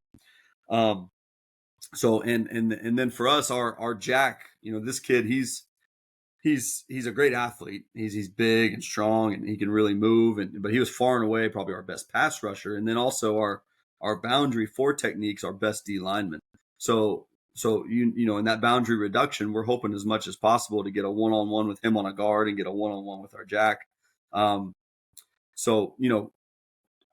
So and then for us, our Jack, this kid, he's a great athlete. He's big and strong, and he can really move. But he was far and away probably our best pass rusher, and then also our boundary four techniques, our best D lineman. So in that boundary reduction, we're hoping as much as possible to get a one-on-one with him on a guard and get a one-on-one with our Jack. So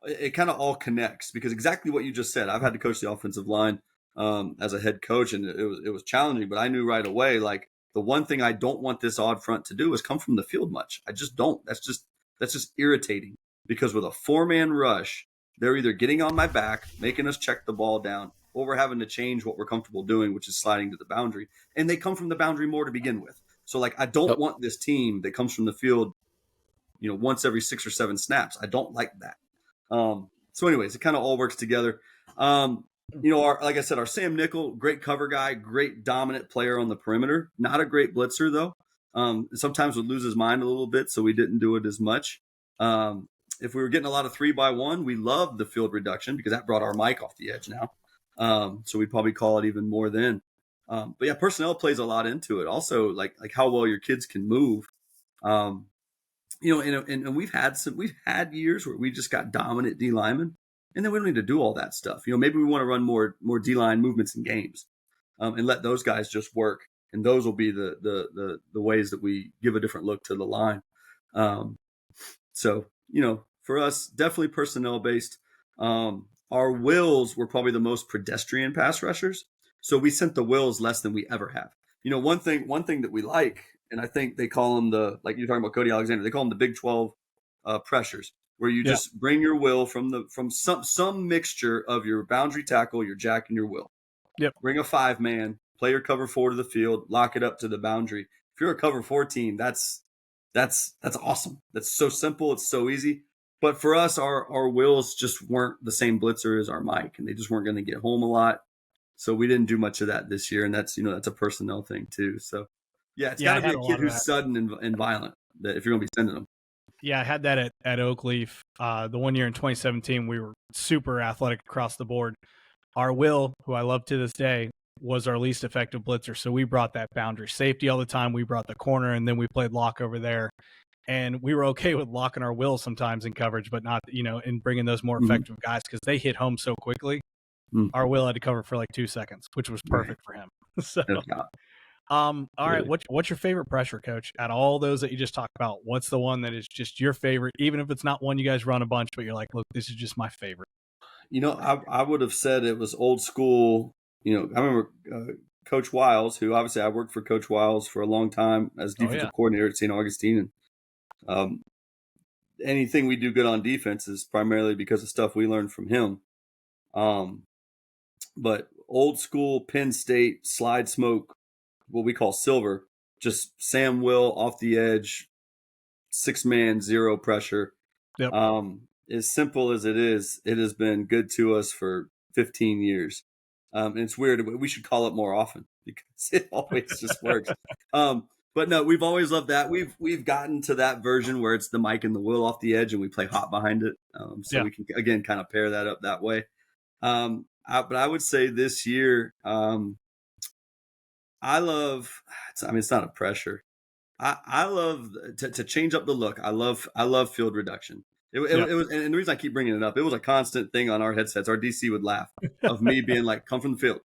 it kind of all connects, because exactly what you just said. I've had to coach the offensive line as a head coach, and it was challenging. But I knew right away, like, the one thing I don't want this odd front to do is come from the field much. I just don't. That's just irritating, because with a 4-man rush, they're either getting on my back, making us check the ball down, or we're having to change what we're comfortable doing, which is sliding to the boundary. And they come from the boundary more to begin with. So, like, I don't want this team that comes from the field, once every 6 or 7 snaps. I don't like that. So anyways, it kind of all works together. Like I said, our Sam Nickel, great cover guy, great dominant player on the perimeter. Not a great blitzer, though. Sometimes would lose his mind a little bit, so we didn't do it as much. If we were getting a lot of 3-by-1, we loved the field reduction, because that brought our Mike off the edge now. So we'd probably call it even more then. But yeah, personnel plays a lot into it. Also, like how well your kids can move. And we've had years where we just got dominant D linemen, and then we don't need to do all that stuff. Maybe we want to run more D line movements in games, and let those guys just work. And those will be the ways that we give a different look to the line. So for us, definitely personnel based. Our wills were probably the most pedestrian pass rushers, so we sent the wills less than we ever have. One thing that we like, and I think they call them like you're talking about Cody Alexander, they call them the Big 12 pressures, where you just bring your will from some mixture of your boundary tackle, your Jack, and your will. Yep. Bring a 5-man, play your cover 4 to the field, lock it up to the boundary. If you're a cover 4 team, that's awesome. That's so simple. It's so easy. But for us, our wills just weren't the same blitzer as our Mike, and they just weren't going to get home a lot. So we didn't do much of that this year, and that's a personnel thing too. So yeah, it's got to be a kid who's sudden and violent, that if you're going to be sending them. Yeah, I had that at Oakleaf. The one year in 2017, we were super athletic across the board. Our Will, who I love to this day, was our least effective blitzer. So we brought that boundary safety all the time. We brought the corner, and then we played lock over there. And we were okay with locking our Will sometimes in coverage, but not, in bringing those more effective guys, because they hit home so quickly. Our Will had to cover for like 2 seconds, which was perfect for him. So, all right. What's your favorite pressure, Coach? Out of all those that you just talked about, what's the one that is just your favorite, even if it's not one you guys run a bunch, but you're like, look, this is just my favorite? I would have said it was old school. I remember Coach Wiles, who obviously I worked for Coach Wiles for a long time as defensive coordinator at St. Augustine. And anything we do good on defense is primarily because of stuff we learned from him. But old school Penn State slide smoke, what we call silver, just Sam Will off the edge, 6-man, 0 pressure. Yep. As simple as it is, it has been good to us for 15 years. And it's weird. We should call it more often, because it always just works. But no, we've always loved that. We've gotten to that version where it's the Mike and the Will off the edge, and we play hot behind it. We can, again, kind of pair that up that way. But I would say this year, I love. It's not a pressure. I love to change up the look. I love field reduction. It was, and the reason I keep bringing it up, it was a constant thing on our headsets. Our DC would laugh of me being like, "Come from the field,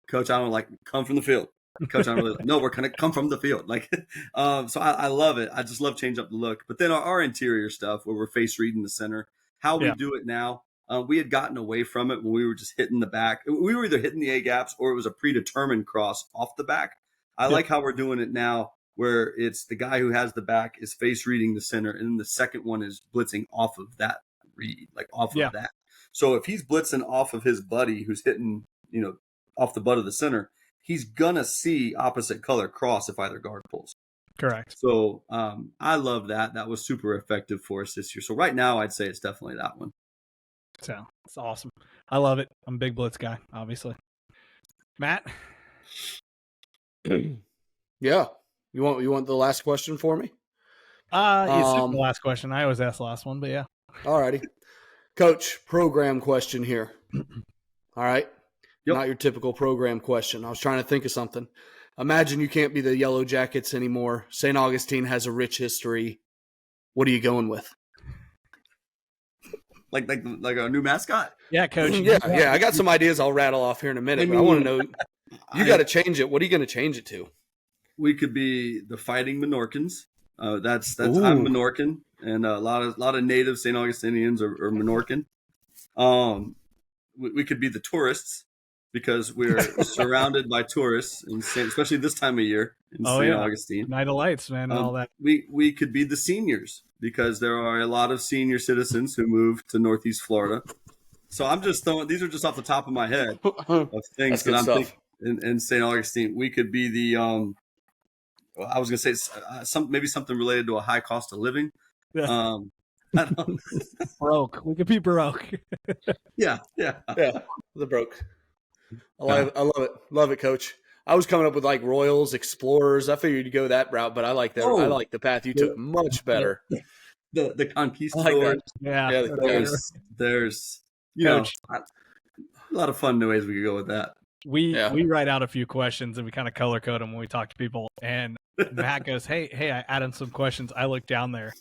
Coach." I don't like come from the field, Coach. I don't really like. No, we're gonna come from the field. Like, so I love it. I just love change up the look. But then our interior stuff, where we're face reading the center, how we do it now. We had gotten away from it when we were just hitting the back. We were either hitting the A gaps or it was a predetermined cross off the back. I like how we're doing it now, where it's the guy who has the back is face reading the center, and then the second one is blitzing off of that read, like off of that. So if he's blitzing off of his buddy who's hitting, off the butt of the center, he's gonna see opposite color cross if either guard pulls. Correct. So I love that. That was super effective for us this year. So right now, I'd say it's definitely that one. So it's awesome. I love it. I'm a big blitz guy, obviously. Matt? Yeah. You want the last question for me? You skipped the last question. I always ask the last one, but yeah. All righty. Coach, program question here. All right. Yep. Not your typical program question. I was trying to think of something. Imagine you can't be the Yellow Jackets anymore. St. Augustine has a rich history. What are you going with? Like a new mascot? Yeah, Coach. Yeah. I got some ideas I'll rattle off here in a minute, but I want to know, you got to change it. What are you going to change it to? We could be the Fighting Menorcans. That's Ooh. I'm Menorcan, and a lot of native St. Augustinians are Menorcan. We could be the tourists because we're surrounded by tourists, especially this time of year in St. Augustine. Night of Lights, man, and all that. We could be the seniors because there are a lot of senior citizens who moved to Northeast Florida. So I'm just throwing, these are just off the top of my head of things that I'm thinking in St. Augustine. We could be the, I was going to say maybe something related to a high cost of living. I don't broke. We could be broke. Yeah. The broke. I love it, Coach. I was coming up with like Royals, Explorers. I figured you'd go that route, but I like that. I like the path you took much better. The conquistadors. There's Coach, a lot of fun ways we could go with that. We write out a few questions and we kind of color code them when we talk to people. And Matt goes, "Hey, I added some questions." I looked down there,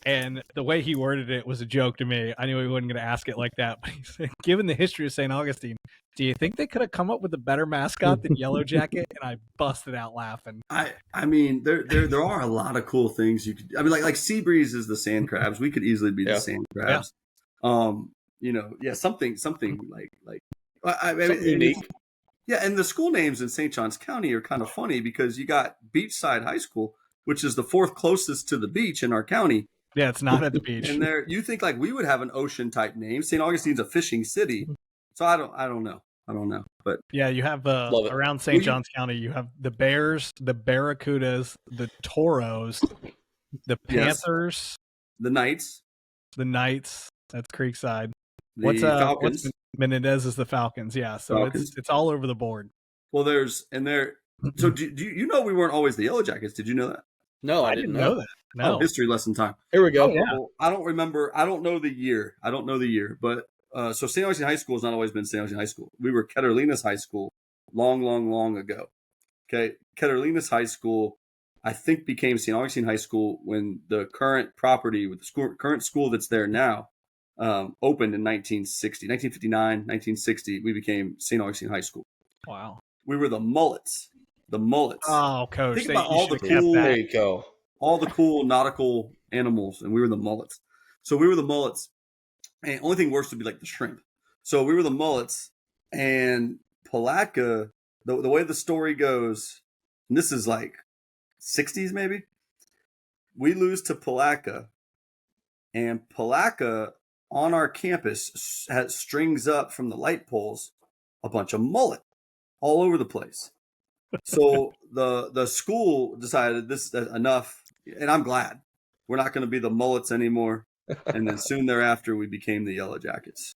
and the way he worded it was a joke to me. I knew he wasn't going to ask it like that. But he said, "Given the history of St. Augustine, do you think they could have come up with a better mascot than Yellow Jacket?" And I busted out laughing. I mean, there are a lot of cool things you could. I mean, like Seabreeze is the sand crabs. We could easily be the sand crabs. Yeah. Something like I mean, something unique. Yeah, and the school names in St. Johns County are kind of funny because you got Beachside High School, which is the fourth closest to the beach in our county. Yeah, it's not at the beach. And there, you think like we would have an ocean type name. St. Augustine's a fishing city, so I don't know. But yeah, you have around St. Johns County, you have the Bears, the Barracudas, the Toros, the Panthers, the Knights. That's Creekside. Falcons. What's Menendez is the Falcons. Yeah, so Falcons. It's all over the board. Well, So do you know we weren't always the Yellow Jackets? Did you know that? No, I didn't know that. No. History lesson time. Here we go. Oh, yeah. Well, I don't remember. I don't know the year. But so St. Augustine High School has not always been St. Augustine High School. We were Categorization High School long ago. Okay, Categorization High School, I think, became St. Augustine High School when the current property with the current school that's there now opened in 1959, 1960. We became St. Augustine High School. Wow. We were the Mullets. Oh, Coach. Think about all the cool. There you go. All the cool nautical animals, and we were the Mullets. So we were the Mullets, and only thing worse would be like the shrimp. So we were the Mullets, and Palatka. The way the story goes, and this is like 60s maybe. We lose to Palatka, and Palatka on our campus strings up from the light poles a bunch of mullet all over the place. So the school decided this is enough, and I'm glad we're not going to be the Mullets anymore. And then soon thereafter, we became the Yellow Jackets,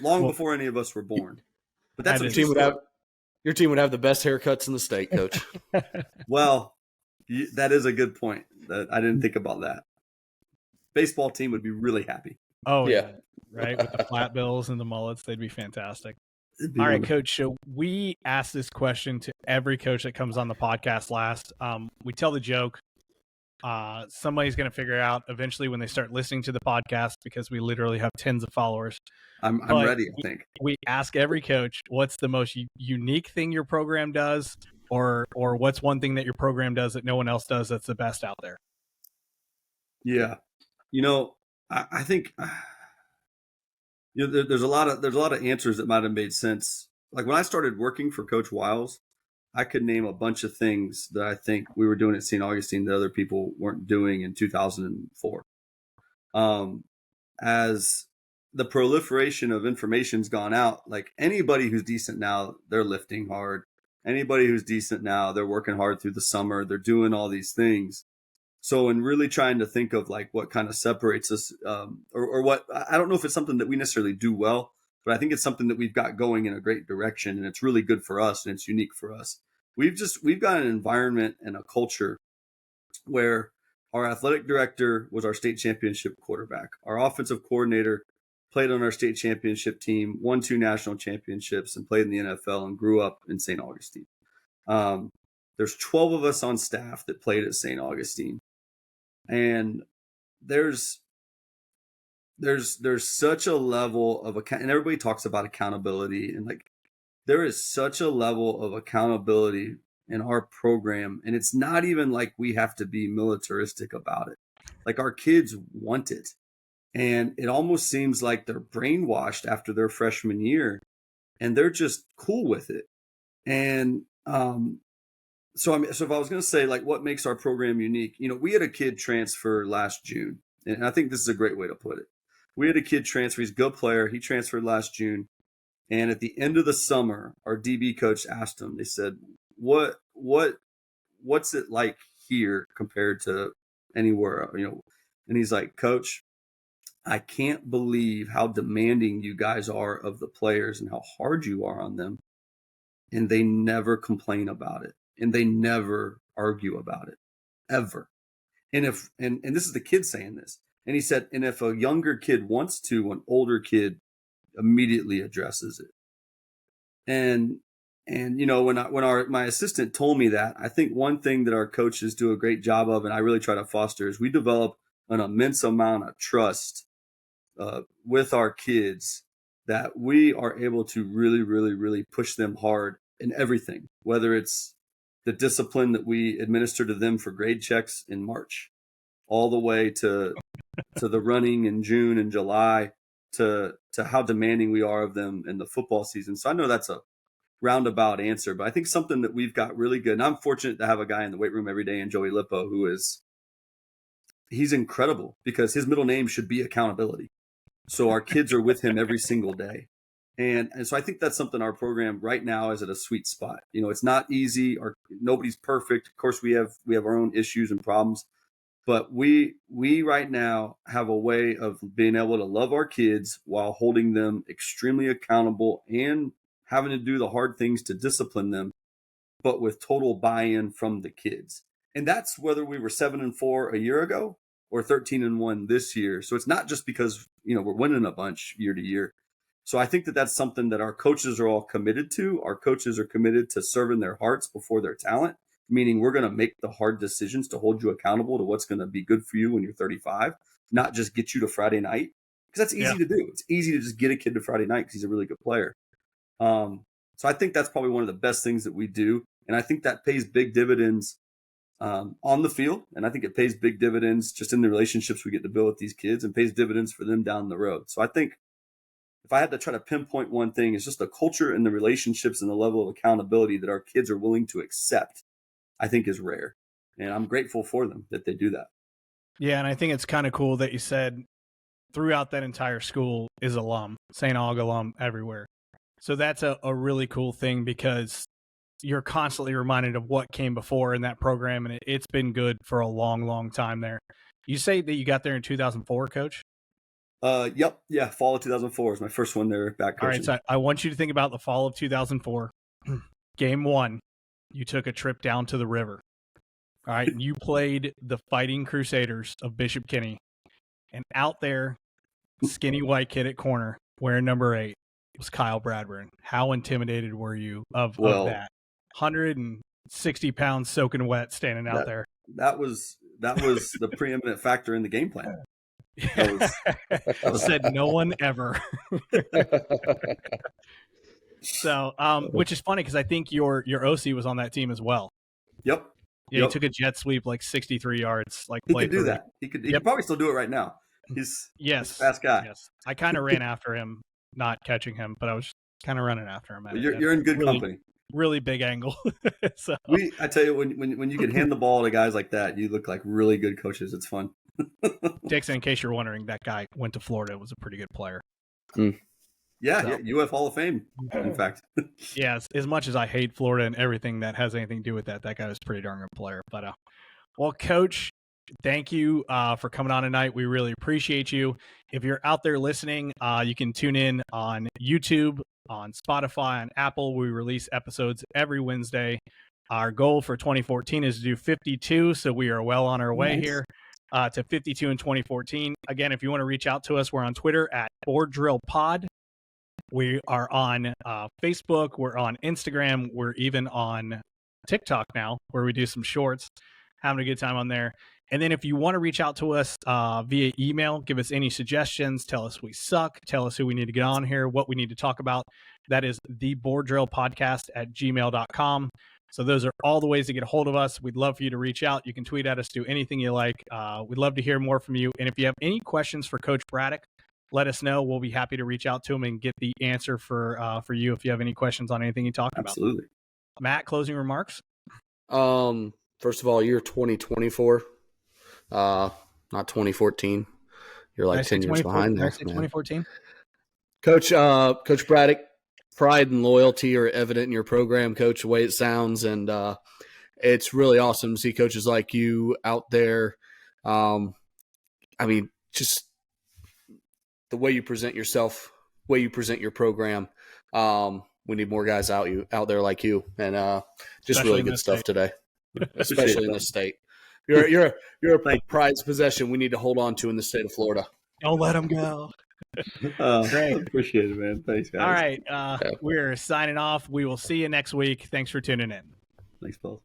before any of us were born. But that's your team would have the best haircuts in the state, Coach. Well, that is a good point. I didn't think about that. Baseball team would be really happy. Oh yeah, right, with the flat bills and the mullets, they'd be fantastic. All right, Coach. So we ask this question to every coach that comes on the podcast last. We tell the joke. Somebody's going to figure out eventually when they start listening to the podcast, because we literally have tens of followers. I'm ready, I think. We ask every coach, what's the most unique thing your program does, or what's one thing that your program does that no one else does that's the best out there? Yeah. I think there's a lot of answers that might have made sense. Like when I started working for Coach Wiles, I could name a bunch of things that I think we were doing at St. Augustine that other people weren't doing in 2004. As the proliferation of information's gone out, like anybody who's decent now, they're lifting hard. Anybody who's decent now, they're working hard through the summer. They're doing all these things. So in really trying to think of like what kind of separates us, or what, I don't know if it's something that we necessarily do well, but I think it's something that we've got going in a great direction, and it's really good for us and it's unique for us. We've got an environment and a culture where Our athletic director was our state championship quarterback. Our offensive coordinator played on our state championship team, won 2 national championships, and played in the NFL and grew up in St. Augustine. There's 12 of us on staff that played at St. Augustine. And there's such a level of and everybody talks about accountability, and like there is such a level of accountability in our program, and it's not even like we have to be militaristic about it. Like our kids want it, and it almost seems like they're brainwashed after their freshman year, and they're just cool with it. And so if I was going to say like what makes our program unique, we had a kid transfer last June, and I think this is a great way to put it. We had a kid transfer. He's a good player. He transferred last June. And at the end of the summer, our DB coach asked him, they said, what's it like here compared to anywhere, And he's like, Coach, I can't believe how demanding you guys are of the players and how hard you are on them. And they never complain about it. And they never argue about it, ever. And this is the kid saying this. And he said, and if a younger kid wants to, an older kid immediately addresses it. And when my assistant told me that, I think one thing that our coaches do a great job of, and I really try to foster, is we develop an immense amount of trust with our kids that we are able to really, really, really push them hard in everything, whether it's the discipline that we administer to them for grade checks in March, all the way to the running in June and July, to how demanding we are of them in the football season. So I know that's a roundabout answer, but I think something that we've got really good, and I'm fortunate to have a guy in the weight room every day in Joey Lippo, he's incredible because his middle name should be accountability. So our kids are with him every single day. And so I think that's something our program right now is at a sweet spot. It's not easy, or nobody's perfect. Of course, we have our own issues and problems, but we right now have a way of being able to love our kids while holding them extremely accountable and having to do the hard things to discipline them, but with total buy-in from the kids. And that's whether we were 7-4 a year ago or 13-1 this year. So it's not just because, we're winning a bunch year to year. So I think that that's something that our coaches are all committed to. Our coaches are committed to serving their hearts before their talent, meaning we're going to make the hard decisions to hold you accountable to what's going to be good for you when you're 35, not just get you to Friday night, because that's easy to do. It's easy to just get a kid to Friday night because he's a really good player. So I think that's probably one of the best things that we do. And I think that pays big dividends on the field. And I think it pays big dividends just in the relationships we get to build with these kids, and pays dividends for them down the road. So I think if I had to try to pinpoint one thing, it's just the culture and the relationships and the level of accountability that our kids are willing to accept, I think is rare. And I'm grateful for them that they do that. Yeah, and I think it's kind of cool that you said throughout that entire school is alum, St. Aug alum everywhere. So that's a really cool thing, because you're constantly reminded of what came before in that program, and it's been good for a long, long time there. You say that you got there in 2004, Coach? Yep. Yeah. Fall of 2004 is my first one there back coaching. All right. So I want you to think about the fall of 2004. Game 1, you took a trip down to the river. All right. And you played the Fighting Crusaders of Bishop Kenny. And out there, skinny white kid at corner wearing number 8 was Kyle Bradburn. How intimidated were you of that? 160 pounds soaking wet standing out there. That was the preeminent factor in the game plan. Said no one ever. So, which is funny because I think your OC was on that team as well. Yep. Yeah, he took a jet sweep like 63 yards. Like he could do that. He could probably still do it right now. He's a fast guy. Yes, I kind of ran after him, not catching him, but I was kind of running after him. You're in good company. Really big angle. So I tell you, when you can hand the ball to guys like that, you look like really good coaches. It's fun. Dixon, in case you're wondering, that guy went to Florida, was a pretty good player. Yeah, UF Hall of Fame, in fact. Yeah, as much as I hate Florida and everything that has anything to do with that guy was a pretty darn good player. But, well, Coach, thank you for coming on tonight. We really appreciate you. If you're out there listening, you can tune in on YouTube, on Spotify, on Apple. We release episodes every Wednesday. Our goal for 2014 is to do 52, so we are well on our way here. to 52 in 2014. Again, if you want to reach out to us, we're on Twitter at Board Drill Pod. We are on Facebook. We're on Instagram. We're even on TikTok now, where we do some shorts. Having a good time on there. And then if you want to reach out to us via email, give us any suggestions, tell us we suck, tell us who we need to get on here, what we need to talk about. That is theboarddrillpodcast@gmail.com. So those are all the ways to get a hold of us. We'd love for you to reach out. You can tweet at us, do anything you like. We'd love to hear more from you. And if you have any questions for Coach Braddock, let us know. We'll be happy to reach out to him and get the answer for you if you have any questions on anything you talked about. Absolutely. Matt, closing remarks? First of all, year 2024, not 2014. You're like 10 years behind there. 2014. Coach Braddock, pride and loyalty are evident in your program, Coach, the way it sounds. And it's really awesome to see coaches like you out there. Just the way you present yourself, way you present your program. We need more guys out there like you. And just Especially really good stuff state. Today, especially in this state. You're a prized possession we need to hold on to in the state of Florida. Don't let them go. Great. Appreciate it, man. Thanks, guys. All right. We're signing off. We will see you next week. Thanks for tuning in. Thanks, Paul.